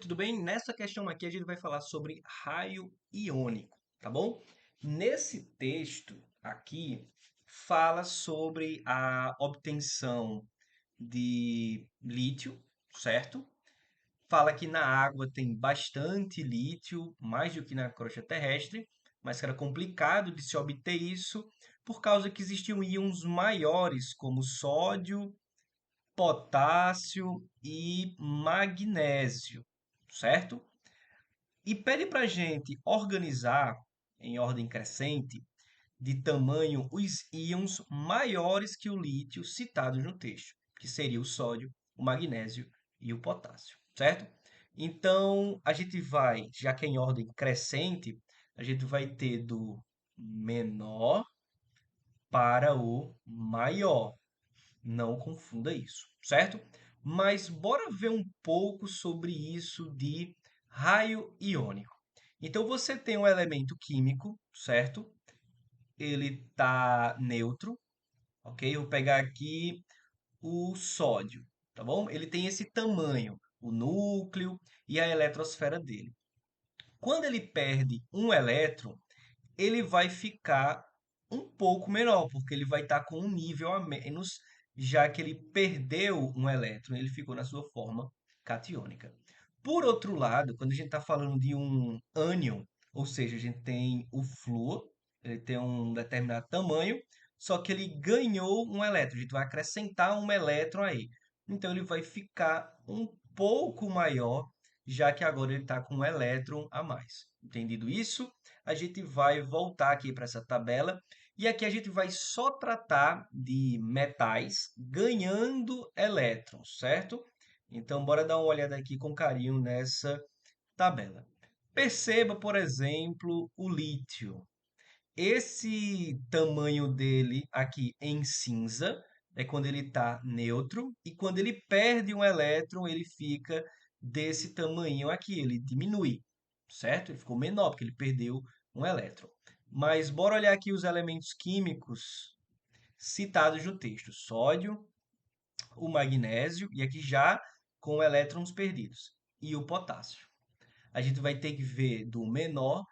Tudo bem? Nessa questão aqui a gente vai falar sobre raio iônico, tá bom? Nesse texto aqui fala sobre a obtenção de lítio, certo? Fala que na água tem bastante lítio, mais do que na crosta terrestre, mas que era complicado de se obter isso por causa que existiam íons maiores como sódio, potássio e magnésio, certo? E pede para a gente organizar em ordem crescente de tamanho os íons maiores que o lítio citados no texto, que seria o sódio, o magnésio e o potássio, certo? Então, a gente vai, já que é em ordem crescente, a gente vai ter do menor para o maior. Não confunda isso, certo? Mas bora ver um pouco sobre isso de raio iônico. Então você tem um elemento químico, certo? Ele está neutro, ok? Eu vou pegar aqui o sódio, tá bom? Ele tem esse tamanho, o núcleo e a eletrosfera dele. Quando ele perde um elétron, ele vai ficar um pouco menor, porque ele vai estar com um nível a menos, já que ele perdeu um elétron, ele ficou na sua forma catiônica. Por outro lado, quando a gente está falando de um ânion, ou seja, a gente tem o flúor, ele tem um determinado tamanho, só que ele ganhou um elétron, a gente vai acrescentar um elétron aí. Então ele vai ficar um pouco maior, já que agora ele está com um elétron a mais. Entendido isso? A gente vai voltar aqui para essa tabela e aqui a gente vai só tratar de metais ganhando elétrons, certo? Então, bora dar uma olhada aqui com carinho nessa tabela. Perceba, por exemplo, o lítio. Esse tamanho dele aqui em cinza é quando ele está neutro e quando ele perde um elétron, ele fica desse tamanho aqui, ele diminui, certo? Ele ficou menor porque ele perdeu um elétron. Mas bora olhar aqui os elementos químicos citados no texto: sódio, o magnésio e aqui já com elétrons perdidos e o potássio. A gente vai ter que ver do menor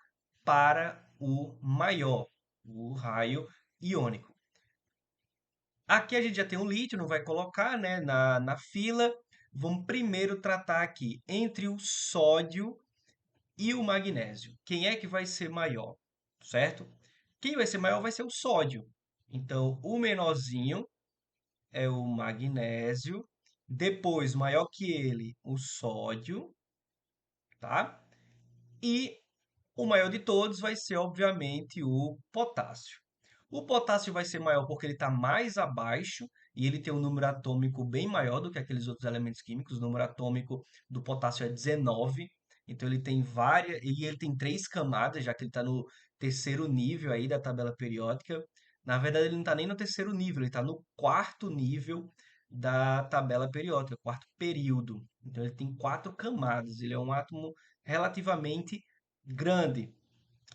para o maior, o raio iônico. Aqui a gente já tem o lítio, não vai colocar, né, na fila. Vamos primeiro tratar aqui entre o sódio e o magnésio. Quem é que vai ser maior, certo? Quem vai ser maior vai ser o sódio. Então, o menorzinho é o magnésio. Depois, maior que ele, o sódio, tá? E o maior de todos vai ser, obviamente, o potássio. O potássio vai ser maior porque ele está mais abaixo e ele tem um número atômico bem maior do que aqueles outros elementos químicos. O número atômico do potássio é 19, então ele tem várias, e ele tem três camadas, já que ele está no terceiro nível aí da tabela periódica. Na verdade, ele não está nem no terceiro nível, ele está no quarto nível da tabela periódica, quarto período. Então ele tem quatro camadas, ele é um átomo relativamente grande.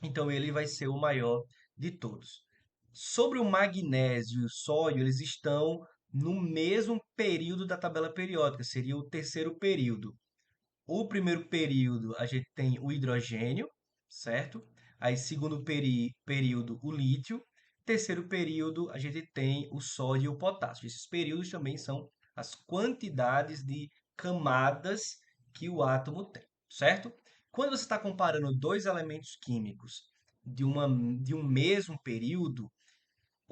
Então ele vai ser o maior de todos. Sobre o magnésio e o sódio, eles estão no mesmo período da tabela periódica, seria o terceiro período. O primeiro período a gente tem o hidrogênio, certo? Aí segundo período o lítio, terceiro período a gente tem o sódio e o potássio. Esses períodos também são as quantidades de camadas que o átomo tem, certo? Quando você está comparando dois elementos químicos de um mesmo período,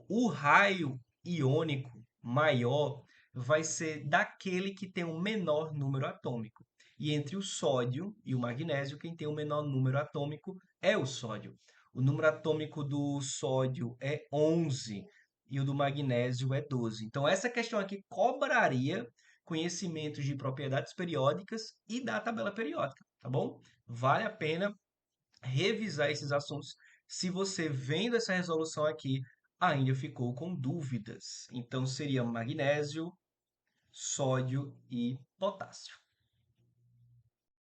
o raio iônico maior vai ser daquele que tem o menor número atômico. E entre o sódio e o magnésio, quem tem o menor número atômico é o sódio. O número atômico do sódio é 11 e o do magnésio é 12. Então, essa questão aqui cobraria conhecimentos de propriedades periódicas e da tabela periódica, tá bom? Vale a pena revisar esses assuntos se você vendo essa resolução aqui ainda ficou com dúvidas. Então seria magnésio, sódio e potássio.